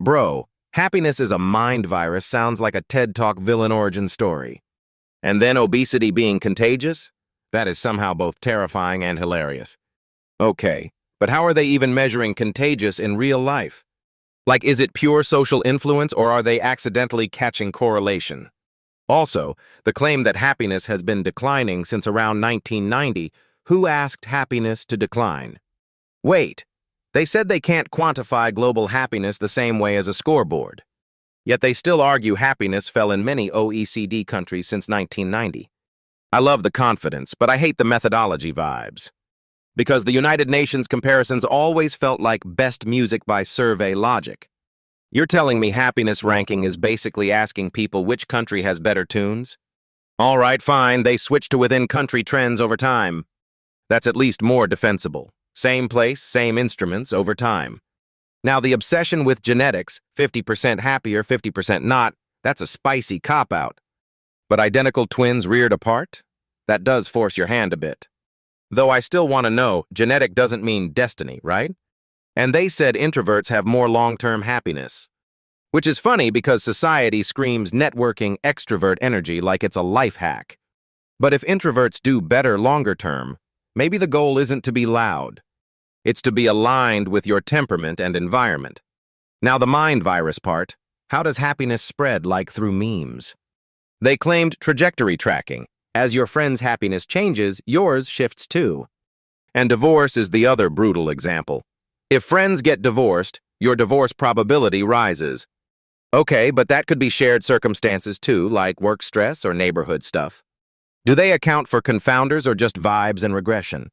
Bro, happiness is a mind virus sounds like a TED Talk villain origin story. And then obesity being contagious? That is somehow both terrifying and hilarious. Okay, but how are they even measuring contagious in real life? Like, is it pure social influence or are they accidentally catching correlation? Also, the claim that happiness has been declining since around 1990, who asked happiness to decline? Wait, they said they can't quantify global happiness the same way as a scoreboard. Yet they still argue happiness fell in many OECD countries since 1990. I love the confidence, but I hate the methodology vibes. Because the United Nations comparisons always felt like best music by survey logic. You're telling me happiness ranking is basically asking people which country has better tunes? All right, fine, they switched to within-country trends over time. That's at least more defensible. Same place, same instruments, over time. Now, the obsession with genetics, 50% happier, 50% not, that's a spicy cop-out. But identical twins reared apart? That does force your hand a bit. Though I still want to know, genetic doesn't mean destiny, right? And they said introverts have more long-term happiness. Which is funny because society screams networking extrovert energy like it's a life hack. But if introverts do better longer term, maybe the goal isn't to be loud. It's to be aligned with your temperament and environment. Now the mind virus part, how does happiness spread like through memes? They claimed trajectory tracking. As your friend's happiness changes, yours shifts too. And divorce is the other brutal example. If friends get divorced, your divorce probability rises. Okay, but that could be shared circumstances too, like work stress or neighborhood stuff. Do they account for confounders or just vibes and regression?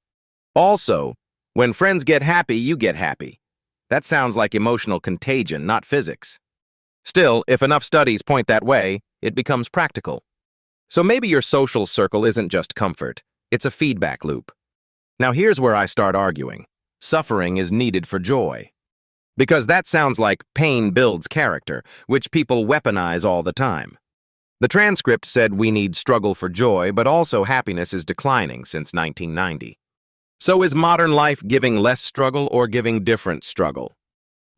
Also, when friends get happy, you get happy. That sounds like emotional contagion, not physics. Still, if enough studies point that way, it becomes practical. So maybe your social circle isn't just comfort, it's a feedback loop. Now here's where I start arguing. Suffering is needed for joy. Because that sounds like pain builds character, which people weaponize all the time. The transcript said we need struggle for joy, but also happiness is declining since 1990. So is modern life giving less struggle or giving different struggle?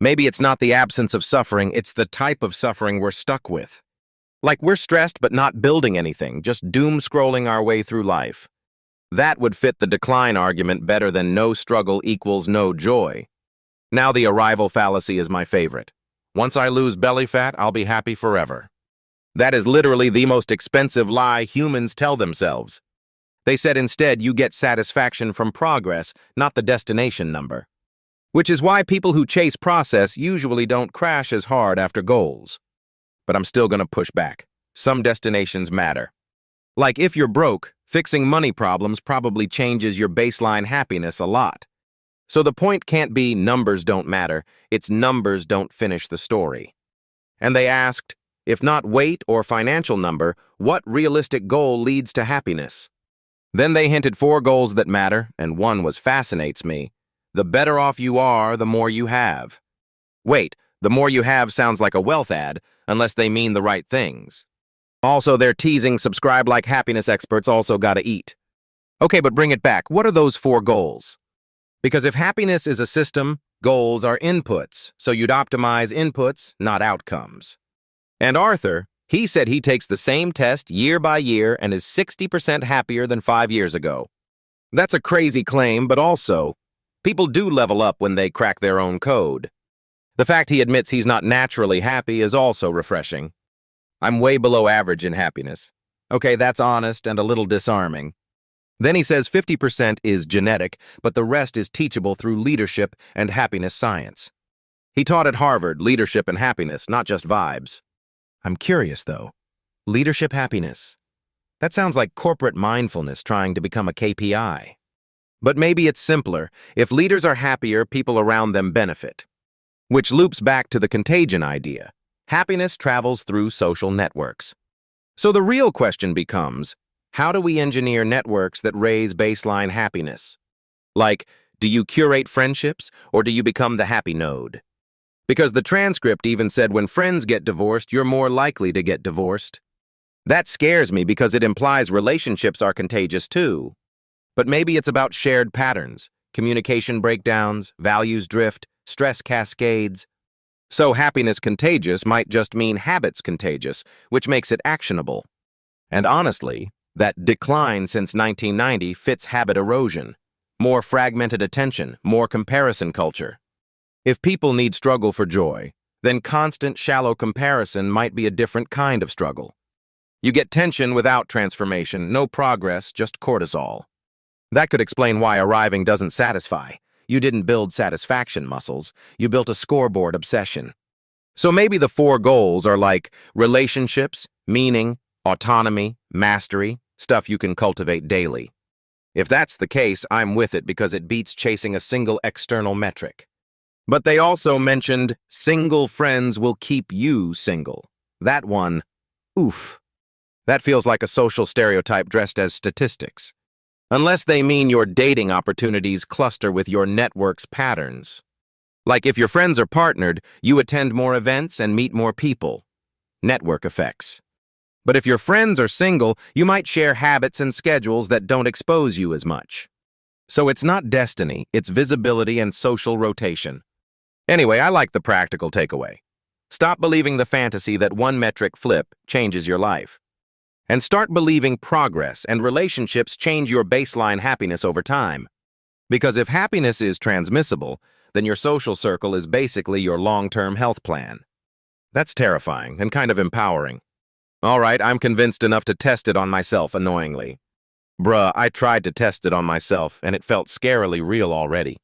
Maybe it's not the absence of suffering, it's the type of suffering we're stuck with. Like we're stressed but not building anything, just doom-scrolling our way through life. That would fit the decline argument better than no struggle equals no joy. Now the arrival fallacy is my favorite. Once I lose belly fat, I'll be happy forever. That is literally the most expensive lie humans tell themselves. They said instead you get satisfaction from progress, not the destination number. Which is why people who chase process usually don't crash as hard after goals. But I'm still going to push back. Some destinations matter. Like if you're broke, fixing money problems probably changes your baseline happiness a lot. So the point can't be numbers don't matter, it's numbers don't finish the story. And they asked, if not weight or financial number, what realistic goal leads to happiness? Then they hinted 4 goals that matter, and one was fascinates me. The better off you are, the more you have. Wait, the more you have sounds like a wealth ad, unless they mean the right things. Also, they're teasing subscribe like happiness experts also gotta eat. Okay, but bring it back. What are those 4 goals? Because if happiness is a system, goals are inputs, so you'd optimize inputs, not outcomes. And Arthur, he said he takes the same test year by year and is 60% happier than 5 years ago. That's a crazy claim, but also, people do level up when they crack their own code. The fact he admits he's not naturally happy is also refreshing. I'm way below average in happiness. Okay, that's honest and a little disarming. Then he says 50% is genetic, but the rest is teachable through leadership and happiness science. He taught at Harvard leadership and happiness, not just vibes. I'm curious, though. Leadership happiness. That sounds like corporate mindfulness trying to become a KPI. But maybe it's simpler. If leaders are happier, people around them benefit. Which loops back to the contagion idea. Happiness travels through social networks. So the real question becomes, how do we engineer networks that raise baseline happiness? Like, do you curate friendships, or do you become the happy node? Because the transcript even said when friends get divorced, you're more likely to get divorced. That scares me because it implies relationships are contagious too. But maybe it's about shared patterns, communication breakdowns, values drift, stress cascades. So happiness contagious might just mean habits contagious, which makes it actionable. And honestly, that decline since 1990 fits habit erosion. More fragmented attention, more comparison culture. If people need struggle for joy, then constant shallow comparison might be a different kind of struggle. You get tension without transformation, no progress, just cortisol. That could explain why arriving doesn't satisfy. You didn't build satisfaction muscles, you built a scoreboard obsession. So maybe the 4 goals are like relationships, meaning, autonomy, mastery, stuff you can cultivate daily. If that's the case, I'm with it because it beats chasing a single external metric. But they also mentioned single friends will keep you single. That one, oof. That feels like a social stereotype dressed as statistics. Unless they mean your dating opportunities cluster with your network's patterns. Like if your friends are partnered, you attend more events and meet more people. Network effects. But if your friends are single, you might share habits and schedules that don't expose you as much. So it's not destiny, it's visibility and social rotation. Anyway, I like the practical takeaway. Stop believing the fantasy that one metric flip changes your life. And start believing progress and relationships change your baseline happiness over time. Because if happiness is transmissible, then your social circle is basically your long-term health plan. That's terrifying and kind of empowering. All right, I'm convinced enough to test it on myself annoyingly. Bruh, I tried to test it on myself and it felt scarily real already.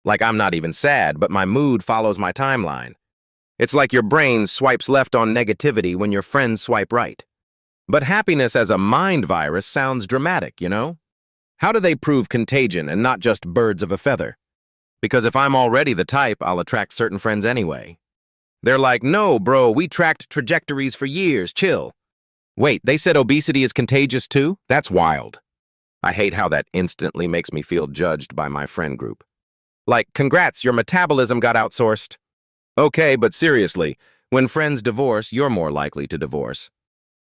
Like I'm not even sad, but my mood follows my timeline. It's like your brain swipes left on negativity when your friends swipe right. But happiness as a mind virus sounds dramatic, you know? How do they prove contagion and not just birds of a feather? Because if I'm already the type, I'll attract certain friends anyway. They're like, no, bro, we tracked trajectories for years, chill. Wait, they said obesity is contagious too? That's wild. I hate how that instantly makes me feel judged by my friend group. Like, congrats, your metabolism got outsourced. Okay, but seriously, when friends divorce, you're more likely to divorce.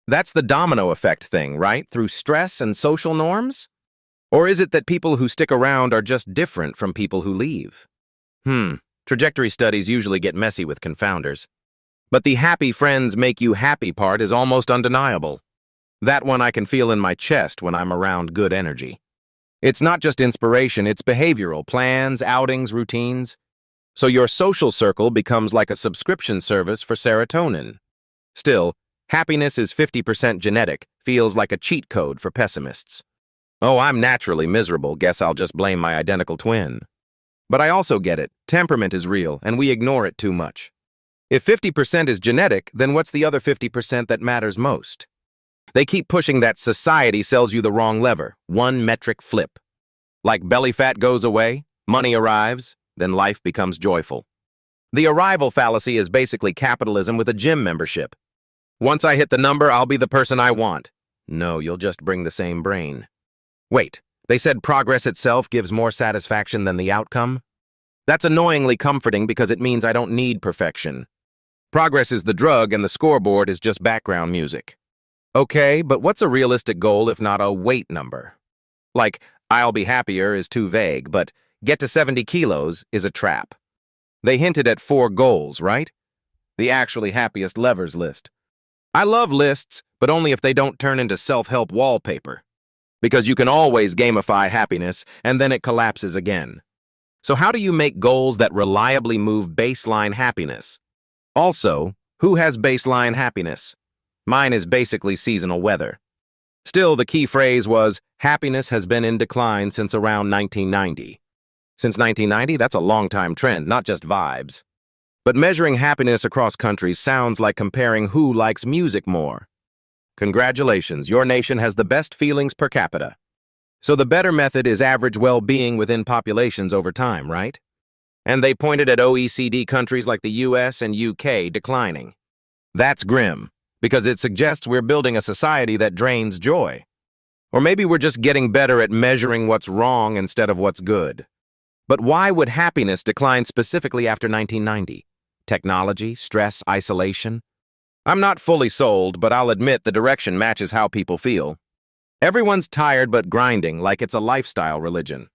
That's the domino effect thing, right? Through stress and social norms? Or is it that people who stick around are just different from people who leave? Trajectory studies usually get messy with confounders. But the happy friends make you happy part is almost undeniable. That one I can feel in my chest when I'm around good energy. It's not just inspiration, it's behavioral, plans, outings, routines. So your social circle becomes like a subscription service for serotonin. Still, happiness is 50% genetic, feels like a cheat code for pessimists. Oh, I'm naturally miserable, guess I'll just blame my identical twin. But I also get it, temperament is real, and we ignore it too much. If 50% is genetic, then what's the other 50% that matters most? They keep pushing that society sells you the wrong lever, one metric flip. Like belly fat goes away, money arrives, then life becomes joyful. The arrival fallacy is basically capitalism with a gym membership. Once I hit the number, I'll be the person I want. No, you'll just bring the same brain. Wait, they said progress itself gives more satisfaction than the outcome? That's annoyingly comforting because it means I don't need perfection. Progress is the drug and the scoreboard is just background music. Okay, but what's a realistic goal if not a weight number? Like, I'll be happier is too vague, but get to 70 kilos is a trap. They hinted at 4 goals, right? The actually happiest levers list. I love lists, but only if they don't turn into self-help wallpaper. Because you can always gamify happiness, and then it collapses again. So how do you make goals that reliably move baseline happiness? Also, who has baseline happiness? Mine is basically seasonal weather. Still, the key phrase was, happiness has been in decline since around 1990. Since 1990, that's a long-time trend, not just vibes. But measuring happiness across countries sounds like comparing who likes music more. Congratulations, your nation has the best feelings per capita. So the better method is average well-being within populations over time, right? And they pointed at OECD countries like the US and UK declining. That's grim, because it suggests we're building a society that drains joy. Or maybe we're just getting better at measuring what's wrong instead of what's good. But why would happiness decline specifically after 1990? Technology, stress, isolation? I'm not fully sold, but I'll admit the direction matches how people feel. Everyone's tired but grinding like it's a lifestyle religion.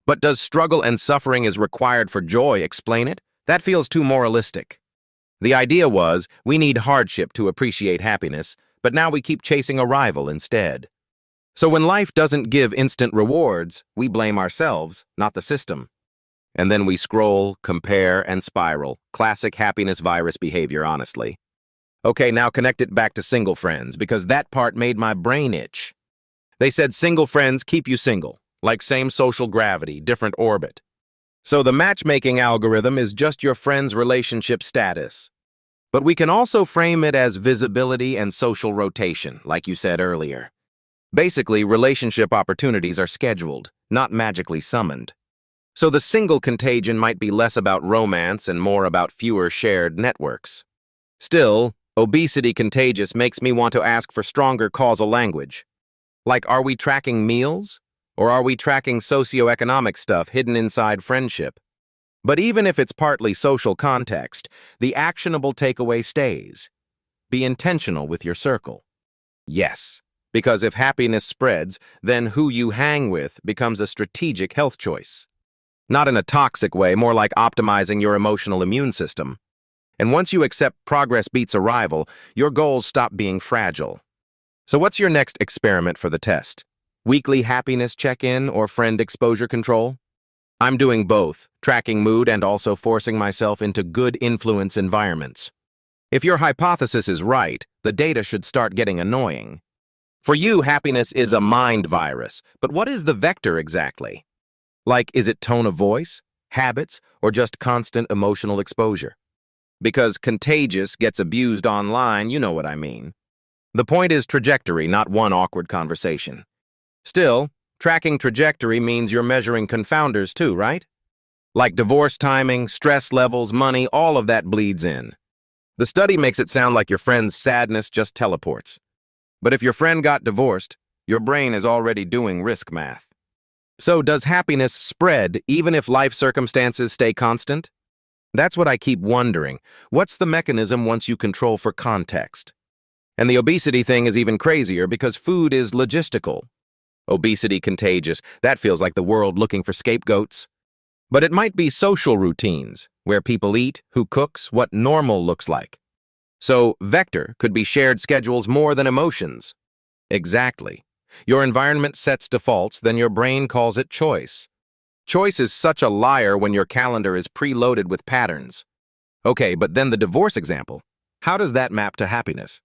But does struggle and suffering is required for joy explain it? That feels too moralistic. The idea was, we need hardship to appreciate happiness, but now we keep chasing a rival instead. So when life doesn't give instant rewards, we blame ourselves, not the system. And then we scroll, compare, and spiral. Classic happiness virus behavior, honestly. Okay, now connect it back to single friends, because that part made my brain itch. They said single friends keep you single, like same social gravity, different orbit. So the matchmaking algorithm is just your friend's relationship status. But we can also frame it as visibility and social rotation, like you said earlier. Basically, relationship opportunities are scheduled, not magically summoned. So the single contagion might be less about romance and more about fewer shared networks. Still, obesity contagious makes me want to ask for stronger causal language. Like, are we tracking meals? Or are we tracking socioeconomic stuff hidden inside friendship? But even if it's partly social context, the actionable takeaway stays. Be intentional with your circle. Yes, because if happiness spreads, then who you hang with becomes a strategic health choice. Not in a toxic way, more like optimizing your emotional immune system. And once you accept progress beats arrival, your goals stop being fragile. So what's your next experiment for the test? Weekly happiness check-in or friend exposure control? I'm doing both, tracking mood and also forcing myself into good influence environments. If your hypothesis is right, the data should start getting annoying. For you, happiness is a mind virus, but what is the vector exactly? Like, is it tone of voice, habits, or just constant emotional exposure? Because contagious gets abused online, you know what I mean. The point is trajectory, not one awkward conversation. Still, tracking trajectory means you're measuring confounders too, right? Like divorce timing, stress levels, money, all of that bleeds in. The study makes it sound like your friend's sadness just teleports. But if your friend got divorced, your brain is already doing risk math. So does happiness spread even if life circumstances stay constant? That's what I keep wondering. What's the mechanism once you control for context? And the obesity thing is even crazier because food is logistical. Obesity contagious, that feels like the world looking for scapegoats. But it might be social routines, where people eat, who cooks, what normal looks like. So, vector could be shared schedules more than emotions. Exactly. Your environment sets defaults, then your brain calls it choice. Choice is such a liar when your calendar is preloaded with patterns. Okay, but then the divorce example. How does that map to happiness?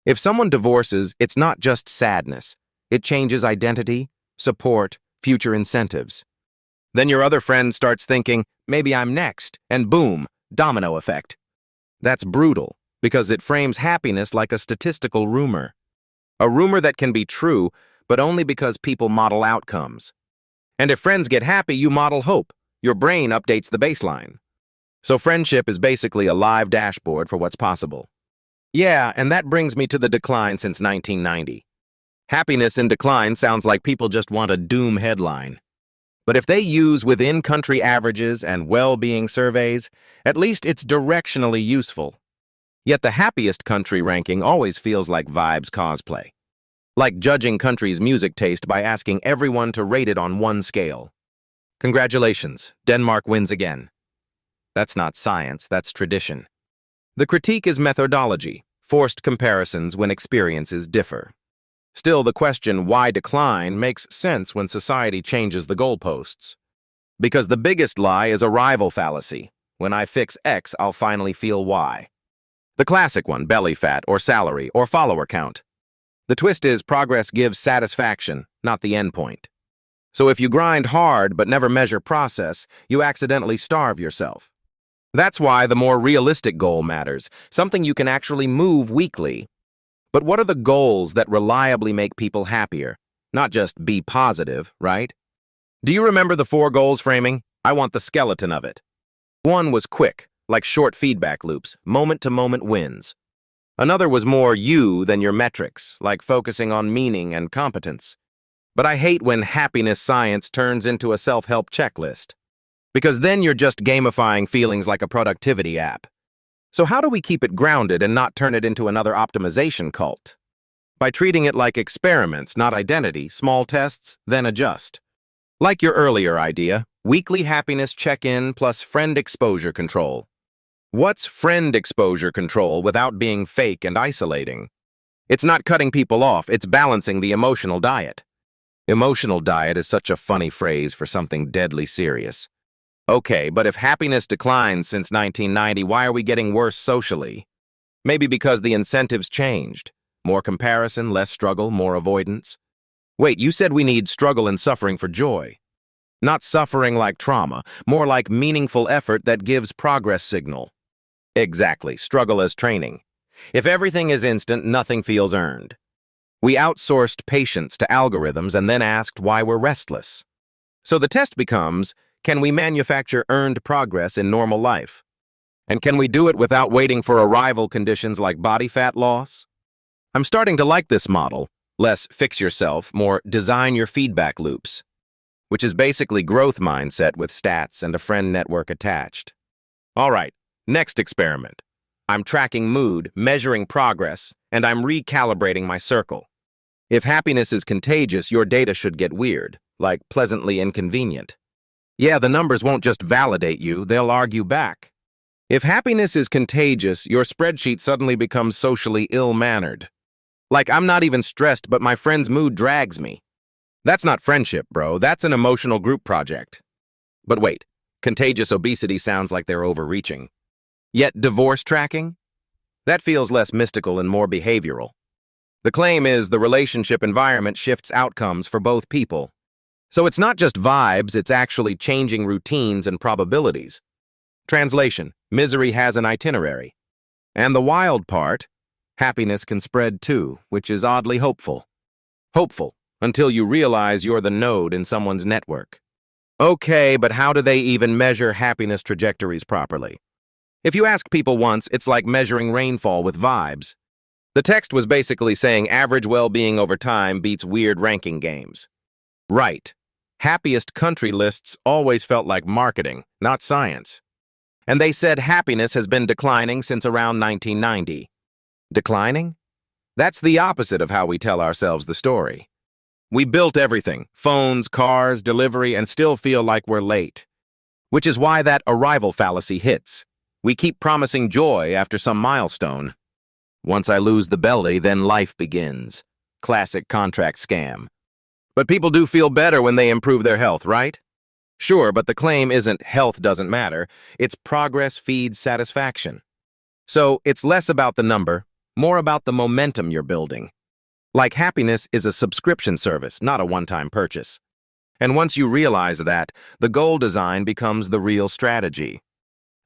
If someone divorces, it's not just sadness. It changes identity, support, future incentives. Then your other friend starts thinking, maybe I'm next, and boom, domino effect. That's brutal, because it frames happiness like a statistical rumor. A rumor that can be true, but only because people model outcomes. And if friends get happy, you model hope. Your brain updates the baseline. So friendship is basically a live dashboard for what's possible. Yeah, and that brings me to the decline since 1990. Happiness in decline sounds like people just want a doom headline. But if they use within-country averages and well-being surveys, at least it's directionally useful. Yet the happiest country ranking always feels like vibes cosplay. Like judging countries' music taste by asking everyone to rate it on one scale. Congratulations, Denmark wins again. That's not science, that's tradition. The critique is methodology, forced comparisons when experiences differ. Still, the question, why decline, makes sense when society changes the goalposts. Because the biggest lie is arrival fallacy. When I fix X, I'll finally feel Y. The classic one, belly fat, or salary, or follower count. The twist is progress gives satisfaction, not the endpoint. So if you grind hard but never measure process, you accidentally starve yourself. That's why the more realistic goal matters, something you can actually move weekly. But what are the goals that reliably make people happier? Not just be positive, right? Do you remember the 4 goals framing? I want the skeleton of it. 1 was quick, like short feedback loops, moment-to-moment wins. Another was more you than your metrics, like focusing on meaning and competence. But I hate when happiness science turns into a self-help checklist. Because then you're just gamifying feelings like a productivity app. So how do we keep it grounded and not turn it into another optimization cult? By treating it like experiments, not identity, small tests, then adjust. Like your earlier idea, weekly happiness check-in plus friend exposure control. What's friend exposure control without being fake and isolating? It's not cutting people off, it's balancing the emotional diet. Emotional diet is such a funny phrase for something deadly serious. Okay, but if happiness declines since 1990, why are we getting worse socially? Maybe because the incentives changed. More comparison, less struggle, more avoidance. Wait, you said we need struggle and suffering for joy. Not suffering like trauma, more like meaningful effort that gives progress signal. Exactly, struggle as training. If everything is instant, nothing feels earned. We outsourced patience to algorithms and then asked why we're restless. So the test becomes, can we manufacture earned progress in normal life? And can we do it without waiting for arrival conditions like body fat loss? I'm starting to like this model, less fix yourself, more design your feedback loops, which is basically growth mindset with stats and a friend network attached. All right, next experiment. I'm tracking mood, measuring progress, and I'm recalibrating my circle. If happiness is contagious, your data should get weird, like pleasantly inconvenient. Yeah, the numbers won't just validate you, they'll argue back. If happiness is contagious, your spreadsheet suddenly becomes socially ill-mannered. Like, I'm not even stressed, but my friend's mood drags me. That's not friendship, bro. That's an emotional group project. But wait, contagious obesity sounds like they're overreaching. Yet divorce tracking? That feels less mystical and more behavioral. The claim is the relationship environment shifts outcomes for both people. So it's not just vibes, it's actually changing routines and probabilities. Translation, misery has an itinerary. And the wild part, happiness can spread too, which is oddly hopeful. Hopeful, until you realize you're the node in someone's network. Okay, but how do they even measure happiness trajectories properly? If you ask people once, it's like measuring rainfall with vibes. The text was basically saying average well-being over time beats weird ranking games. Right. Happiest country lists always felt like marketing, not science. And they said happiness has been declining since around 1990. Declining? That's the opposite of how we tell ourselves the story. We built everything, phones, cars, delivery, and still feel like we're late. Which is why that arrival fallacy hits. We keep promising joy after some milestone. Once I lose the belly, then life begins. Classic contract scam. But people do feel better when they improve their health, right? Sure, but the claim isn't health doesn't matter, it's progress feeds satisfaction. So it's less about the number, more about the momentum you're building. Like happiness is a subscription service, not a one-time purchase. And once you realize that, the goal design becomes the real strategy.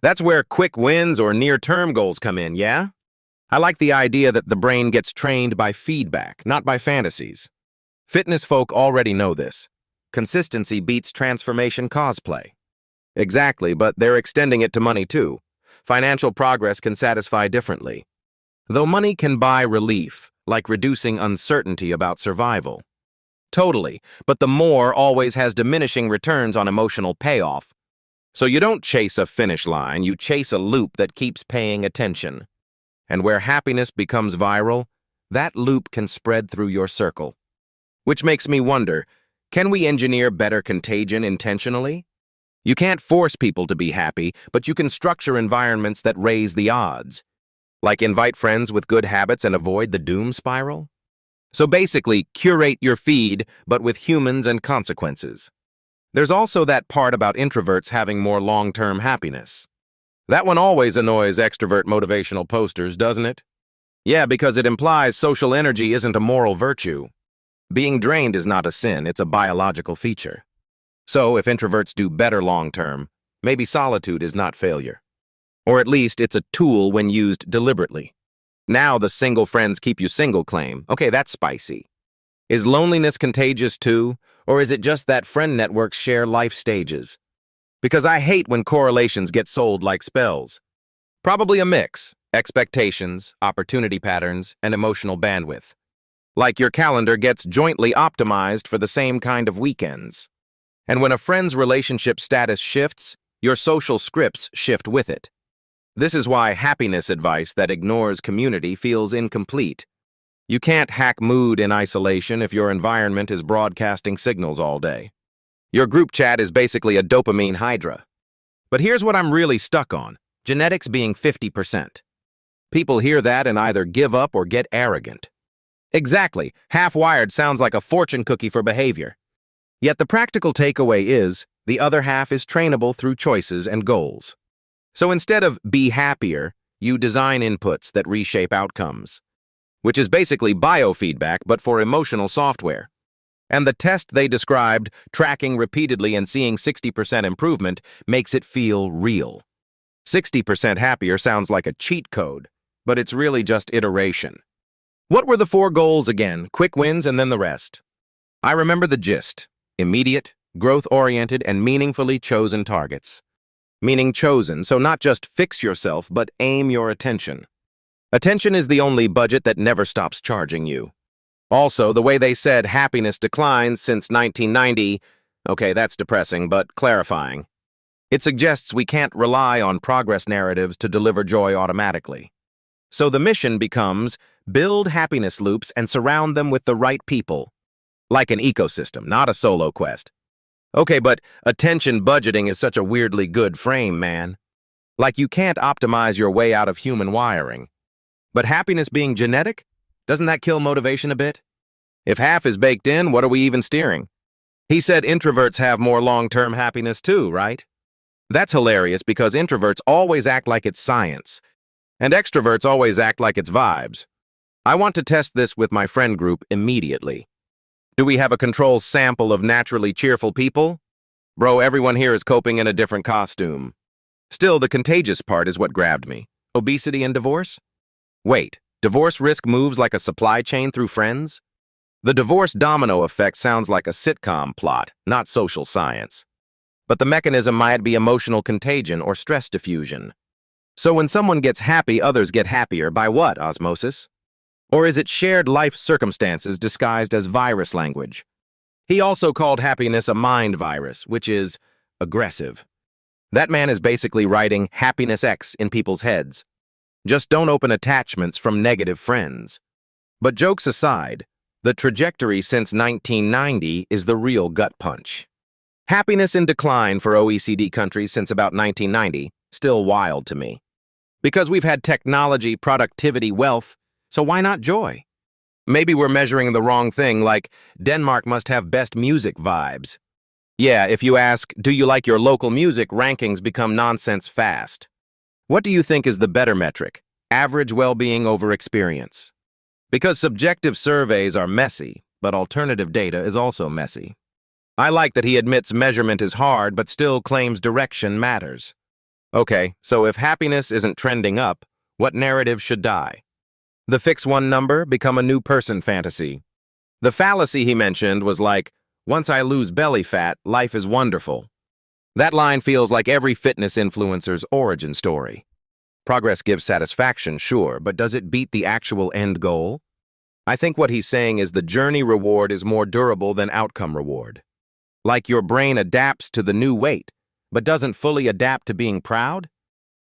That's where quick wins or near-term goals come in, yeah? I like the idea that the brain gets trained by feedback, not by fantasies. Fitness folk already know this. Consistency beats transformation cosplay. Exactly, but they're extending it to money too. Financial progress can satisfy differently. Though money can buy relief, like reducing uncertainty about survival. Totally, but the more always has diminishing returns on emotional payoff. So you don't chase a finish line, you chase a loop that keeps paying attention. And where happiness becomes viral, that loop can spread through your circle. Which makes me wonder, can we engineer better contagion intentionally? You can't force people to be happy, but you can structure environments that raise the odds. Like invite friends with good habits and avoid the doom spiral? So basically, curate your feed, but with humans and consequences. There's also that part about introverts having more long-term happiness. That one always annoys extrovert motivational posters, doesn't it? Yeah, because it implies social energy isn't a moral virtue. Being drained is not a sin, it's a biological feature. So if introverts do better long-term, maybe solitude is not failure. Or at least it's a tool when used deliberately. Now the single friends keep you single claim, okay, that's spicy. Is loneliness contagious too, or is it just that friend networks share life stages? Because I hate when correlations get sold like spells. Probably a mix, expectations, opportunity patterns, and emotional bandwidth. Like your calendar gets jointly optimized for the same kind of weekends. And when a friend's relationship status shifts, your social scripts shift with it. This is why happiness advice that ignores community feels incomplete. You can't hack mood in isolation if your environment is broadcasting signals all day. Your group chat is basically a dopamine hydra. But here's what I'm really stuck on. genetics being 50%. People hear that and either give up or get arrogant. Exactly, half-wired sounds like a fortune cookie for behavior. Yet the practical takeaway is, the other half is trainable through choices and goals. So instead of be happier, you design inputs that reshape outcomes, which is basically biofeedback but for emotional software. And the test they described, tracking repeatedly and seeing 60% improvement, makes it feel real. 60% happier sounds like a cheat code, but it's really just iteration. What were the 4 goals again? Quick wins and then the rest. I remember the gist. Immediate, growth-oriented, and meaningfully chosen targets. Meaning chosen, so not just fix yourself, but aim your attention. Attention is the only budget that never stops charging you. Also, the way they said happiness declines since 1990, okay, that's depressing, but clarifying. It suggests we can't rely on progress narratives to deliver joy automatically. So the mission becomes, build happiness loops and surround them with the right people. Like an ecosystem, not a solo quest. Okay, but attention budgeting is such a weirdly good frame, man. Like you can't optimize your way out of human wiring. But happiness being genetic? Doesn't that kill motivation a bit? If half is baked in, what are we even steering? He said introverts have more long-term happiness too, right? That's hilarious because introverts always act like it's science, and extroverts always act like it's vibes. I want to test this with my friend group immediately. Do we have a control sample of naturally cheerful people? Bro, everyone here is coping in a different costume. Still, the contagious part is what grabbed me. Obesity and divorce? Wait, divorce risk moves like a supply chain through friends? The divorce domino effect sounds like a sitcom plot, not social science. But the mechanism might be emotional contagion or stress diffusion. So when someone gets happy, others get happier by what, osmosis? Or is it shared life circumstances disguised as virus language? He also called happiness a mind virus, which is aggressive. That man is basically writing happiness X in people's heads. Just don't open attachments from negative friends. But jokes aside, the trajectory since 1990 is the real gut punch. Happiness in decline for OECD countries since about 1990, still wild to me. Because we've had technology, productivity, wealth, so why not joy? Maybe we're measuring the wrong thing, like Denmark must have best music vibes. Yeah, if you ask, do you like your local music, rankings become nonsense fast. What do you think is the better metric? Average well-being over experience. Because subjective surveys are messy, but alternative data is also messy. I like that he admits measurement is hard, but still claims direction matters. Okay, so if happiness isn't trending up, what narrative should die? The fix one number, become a new person fantasy. The fallacy he mentioned was like, once I lose belly fat, life is wonderful. That line feels like every fitness influencer's origin story. Progress gives satisfaction, sure, but does it beat the actual end goal? I think what he's saying is the journey reward is more durable than outcome reward. Like your brain adapts to the new weight, but doesn't fully adapt to being proud?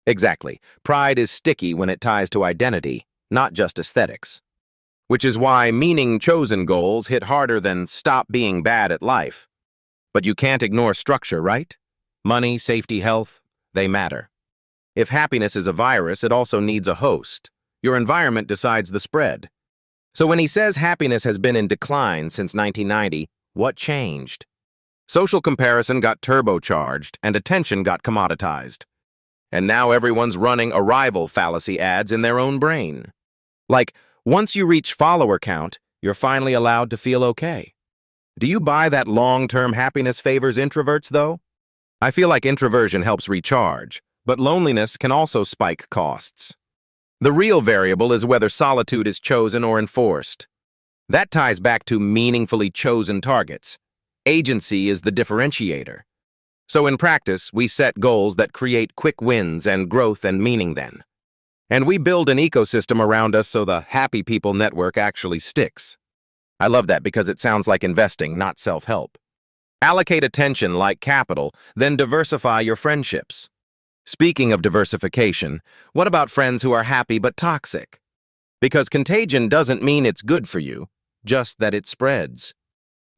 Exactly. Pride is sticky when it ties to identity, not just aesthetics. Which is why meaning-chosen goals hit harder than stop being bad at life. But you can't ignore structure, right? Money, safety, health, they matter. If happiness is a virus, it also needs a host. Your environment decides the spread. So when he says happiness has been in decline since 1990, what changed? Social comparison got turbocharged and attention got commoditized. And now everyone's running arrival fallacy ads in their own brain. Like, once you reach follower count, you're finally allowed to feel okay. Do you buy that long-term happiness favors introverts, though? I feel like introversion helps recharge, but loneliness can also spike costs. The real variable is whether solitude is chosen or enforced. That ties back to meaningfully chosen targets. Agency is the differentiator. So in practice, we set goals that create quick wins and growth and meaning then. And we build an ecosystem around us so the happy people network actually sticks. I love that because it sounds like investing, not self-help. Allocate attention like capital, then diversify your friendships. Speaking of diversification, what about friends who are happy but toxic? Because contagion doesn't mean it's good for you, just that it spreads.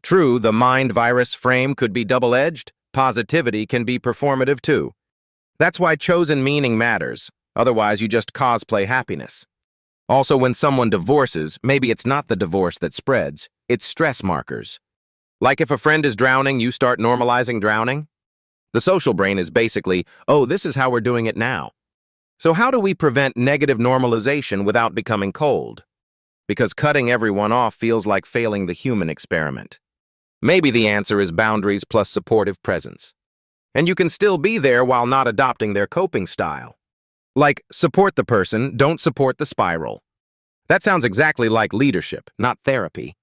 True, the mind virus frame could be double-edged. Positivity can be performative too. That's why chosen meaning matters. Otherwise, you just cosplay happiness. Also, when someone divorces, maybe it's not the divorce that spreads, it's stress markers. Like if a friend is drowning, you start normalizing drowning. The social brain is basically, oh, this is how we're doing it now. So how do we prevent negative normalization without becoming cold? Because cutting everyone off feels like failing the human experiment. Maybe the answer is boundaries plus supportive presence. And you can still be there while not adopting their coping style. Like, support the person, don't support the spiral. That sounds exactly like leadership, not therapy.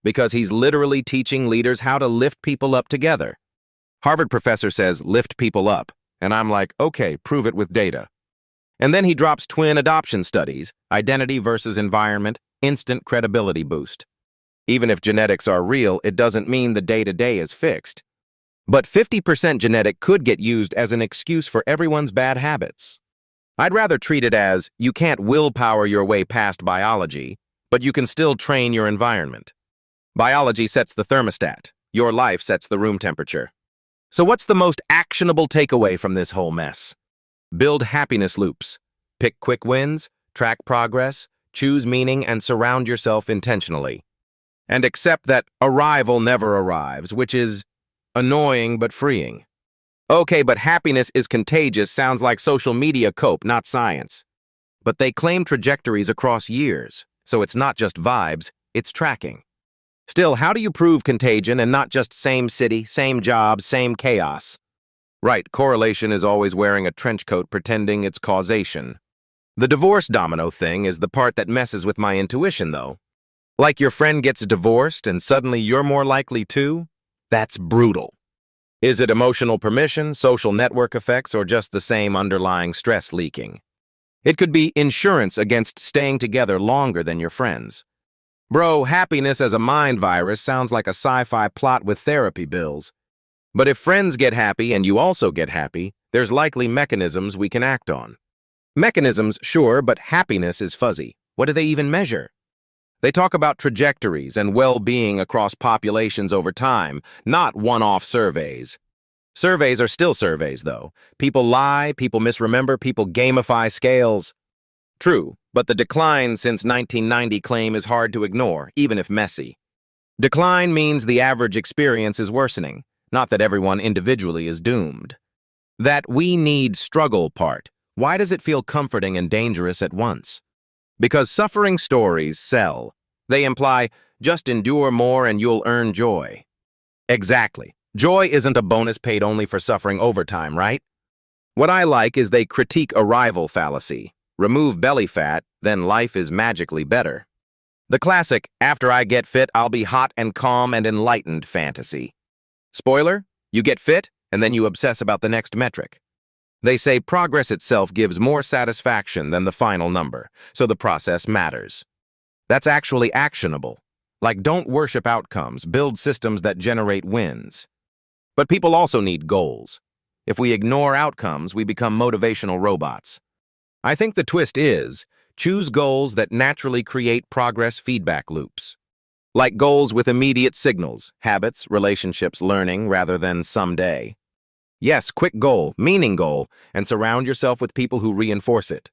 Because he's literally teaching leaders how to lift people up together. Harvard professor says, lift people up. And I'm like, okay, prove it with data. And then he drops twin adoption studies, identity versus environment, instant credibility boost. Even if genetics are real, it doesn't mean the day-to-day is fixed. But 50% genetic could get used as an excuse for everyone's bad habits. I'd rather treat it as, you can't willpower your way past biology, but you can still train your environment. Biology sets the thermostat. Your life sets the room temperature. So what's the most actionable takeaway from this whole mess? Build happiness loops. Pick quick wins, track progress, choose meaning, and surround yourself intentionally. And accept that arrival never arrives, which is annoying but freeing. Okay, but happiness is contagious sounds like social media cope, not science. But they claim trajectories across years, so it's not just vibes, it's tracking. Still, how do you prove contagion and not just same city, same job, same chaos? Right, correlation is always wearing a trench coat pretending it's causation. The divorce domino thing is the part that messes with my intuition, though. Like your friend gets divorced and suddenly you're more likely to? That's brutal. Is it emotional permission, social network effects, or just the same underlying stress leaking? It could be insurance against staying together longer than your friends. Bro, happiness as a mind virus sounds like a sci-fi plot with therapy bills. But if friends get happy and you also get happy, there's likely mechanisms we can act on. Mechanisms, sure, but happiness is fuzzy. What do they even measure? They talk about trajectories and well-being across populations over time, not one-off surveys. Surveys are still surveys, though. People lie, people misremember, people gamify scales. True, but the decline since 1990 claim is hard to ignore, even if messy. Decline means the average experience is worsening, not that everyone individually is doomed. That we need struggle part, why does it feel comforting and dangerous at once? Because suffering stories sell. They imply, just endure more and you'll earn joy. Exactly. Joy isn't a bonus paid only for suffering overtime, right? What I like is they critique arrival fallacy. Remove belly fat, then life is magically better. The classic, after I get fit, I'll be hot and calm and enlightened fantasy. Spoiler, you get fit, and then you obsess about the next metric. They say progress itself gives more satisfaction than the final number, so the process matters. That's actually actionable. Like, don't worship outcomes, build systems that generate wins. But people also need goals. If we ignore outcomes, we become motivational robots. I think the twist is, choose goals that naturally create progress feedback loops. Like goals with immediate signals, habits, relationships, learning, rather than someday. Yes, quick goal, meaning goal, and surround yourself with people who reinforce it.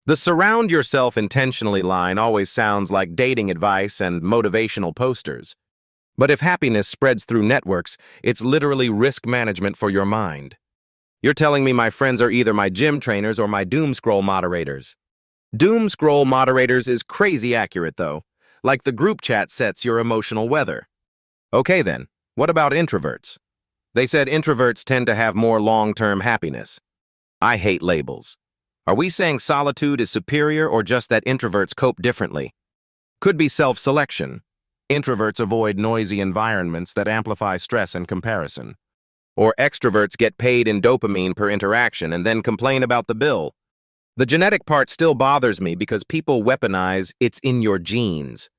The surround yourself intentionally line always sounds like dating advice and motivational posters. But if happiness spreads through networks, it's literally risk management for your mind. You're telling me my friends are either my gym trainers or my doom scroll moderators. Doom scroll moderators is crazy accurate, though. Like the group chat sets your emotional weather. Okay then, what about introverts? They said introverts tend to have more long-term happiness. I hate labels. Are we saying solitude is superior or just that introverts cope differently? Could be self-selection. Introverts avoid noisy environments that amplify stress and comparison. Or extroverts get paid in dopamine per interaction and then complain about the bill. The genetic part still bothers me because people weaponize it's in your genes.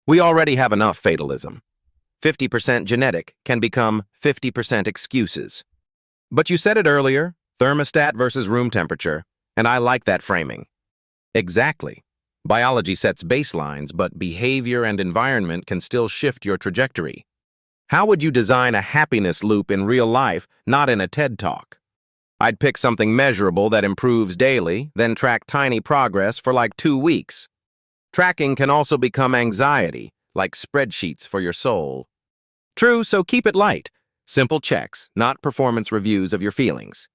We already have enough fatalism. 50% genetic can become 50% excuses. But you said it earlier, thermostat versus room temperature, and I like that framing. Exactly. Biology sets baselines, but behavior and environment can still shift your trajectory. How would you design a happiness loop in real life, not in a TED Talk? I'd pick something measurable that improves daily, then track tiny progress for like 2 weeks. Tracking can also become anxiety, like spreadsheets for your soul. True, so keep it light. Simple checks, not performance reviews of your feelings.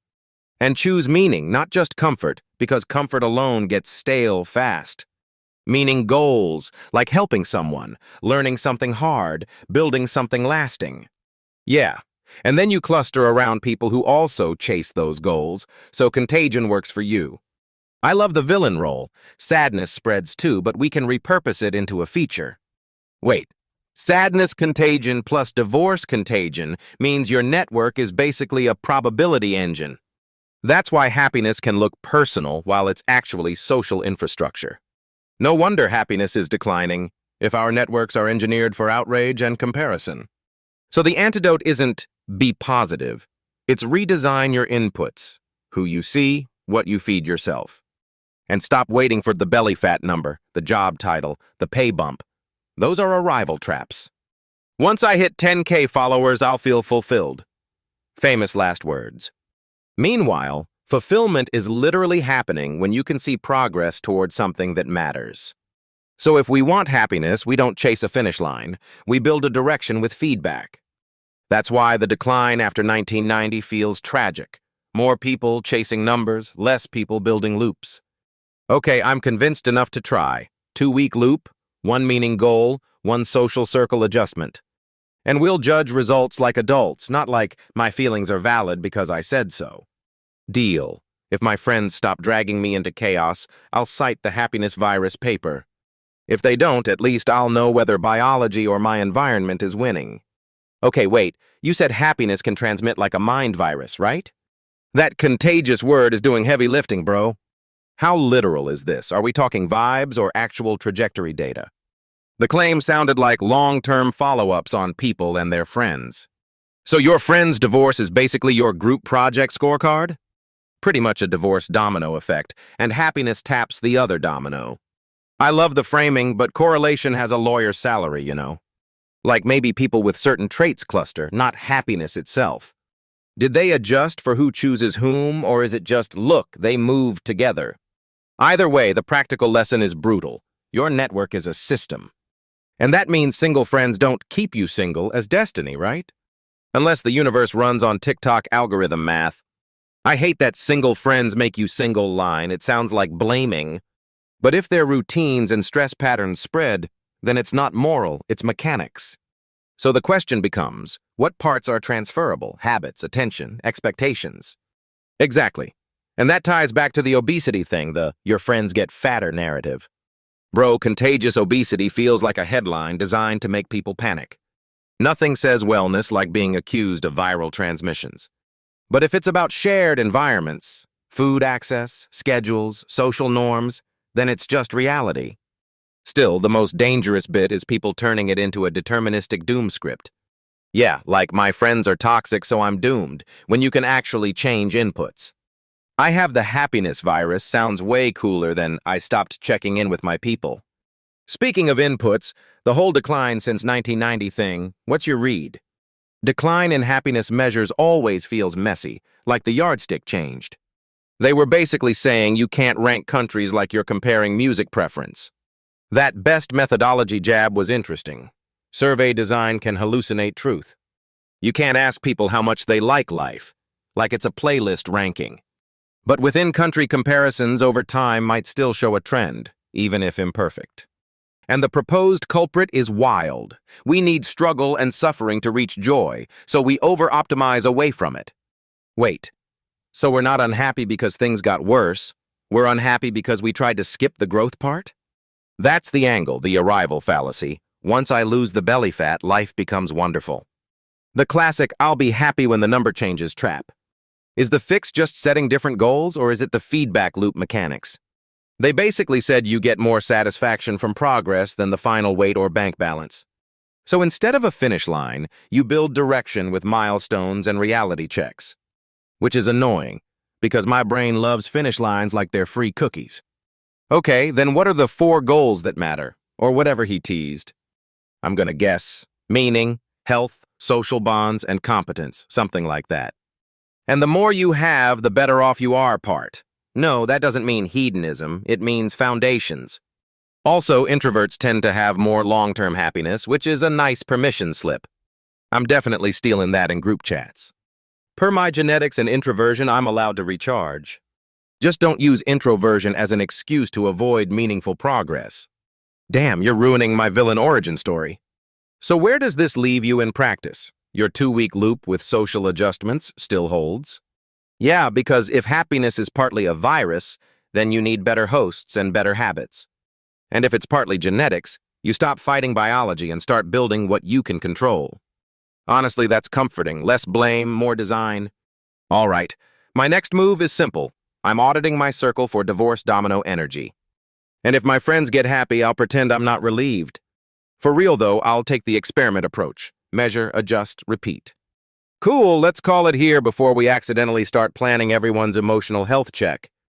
And choose meaning, not just comfort, because comfort alone gets stale fast. Meaning goals, like helping someone, learning something hard, building something lasting. Yeah, and then you cluster around people who also chase those goals, so contagion works for you. I love the villain role. Sadness spreads too, but we can repurpose it into a feature. Wait, sadness contagion plus divorce contagion means your network is basically a probability engine. That's why happiness can look personal while it's actually social infrastructure. No wonder happiness is declining if our networks are engineered for outrage and comparison. So the antidote isn't be positive. It's redesign your inputs, who you see, what you feed yourself. And stop waiting for the belly fat number, the job title, the pay bump. Those are arrival traps. Once I hit 10K followers, I'll feel fulfilled. Famous last words. Meanwhile, fulfillment is literally happening when you can see progress towards something that matters. So if we want happiness, we don't chase a finish line. We build a direction with feedback. That's why the decline after 1990 feels tragic. More people chasing numbers, less people building loops. Okay, I'm convinced enough to try. 2-week loop, 1 meaning goal, 1 social circle adjustment. And we'll judge results like adults, not like my feelings are valid because I said so. Deal. If my friends stop dragging me into chaos, I'll cite the happiness virus paper. If they don't, at least I'll know whether biology or my environment is winning. Okay, wait, you said happiness can transmit like a mind virus, right? That contagious word is doing heavy lifting, bro. How literal is this? Are we talking vibes or actual trajectory data? The claim sounded like long-term follow-ups on people and their friends. So your friend's divorce is basically your group project scorecard? Pretty much a divorce domino effect, and happiness taps the other domino. I love the framing, but correlation has a lawyer's salary, you know. Like maybe people with certain traits cluster, not happiness itself. Did they adjust for who chooses whom, or is it just, look, they moved together? Either way, the practical lesson is brutal. Your network is a system. And that means single friends don't keep you single as destiny, right? Unless the universe runs on TikTok algorithm math. I hate that single friends make you single line. It sounds like blaming. But if their routines and stress patterns spread, then it's not moral, it's mechanics. So the question becomes, what parts are transferable? Habits, attention, expectations? Exactly. And that ties back to the obesity thing, the your friends get fatter narrative. Bro, contagious obesity feels like a headline designed to make people panic. Nothing says wellness like being accused of viral transmissions. But if it's about shared environments, food access, schedules, social norms, then it's just reality. Still, the most dangerous bit is people turning it into a deterministic doom script. Yeah, like my friends are toxic so I'm doomed, when you can actually change inputs. I have the happiness virus sounds way cooler than I stopped checking in with my people. Speaking of inputs, the whole decline since 1990 thing, what's your read? Decline in happiness measures always feels messy, like the yardstick changed. They were basically saying you can't rank countries like you're comparing music preference. That best methodology jab was interesting. Survey design can hallucinate truth. You can't ask people how much they like life, like it's a playlist ranking. But within-country comparisons over time might still show a trend, even if imperfect. And the proposed culprit is wild. We need struggle and suffering to reach joy, so we over-optimize away from it. Wait, so we're not unhappy because things got worse, we're unhappy because we tried to skip the growth part? That's the angle, the arrival fallacy. Once I lose the belly fat, life becomes wonderful. The classic I'll be happy when the number changes trap. Is the fix just setting different goals, or is it the feedback loop mechanics? They basically said you get more satisfaction from progress than the final weight or bank balance. So instead of a finish line, you build direction with milestones and reality checks. Which is annoying, because my brain loves finish lines like they're free cookies. Okay, then what are the 4 goals that matter, or whatever he teased? I'm gonna guess. Meaning, health, social bonds, and competence, something like that. And the more you have, the better off you are part. No, that doesn't mean hedonism. It means foundations. Also, introverts tend to have more long-term happiness, which is a nice permission slip. I'm definitely stealing that in group chats. Per my genetics and introversion, I'm allowed to recharge. Just don't use introversion as an excuse to avoid meaningful progress. Damn, you're ruining my villain origin story. So where does this leave you in practice? Your 2-week loop with social adjustments still holds? Yeah, because if happiness is partly a virus, then you need better hosts and better habits. And if it's partly genetics, you stop fighting biology and start building what you can control. Honestly, that's comforting. Less blame, more design. All right, my next move is simple. I'm auditing my circle for divorce domino energy. And if my friends get happy, I'll pretend I'm not relieved. For real, though, I'll take the experiment approach. Measure, adjust, repeat. Cool, let's call it here before we accidentally start planning everyone's emotional health check.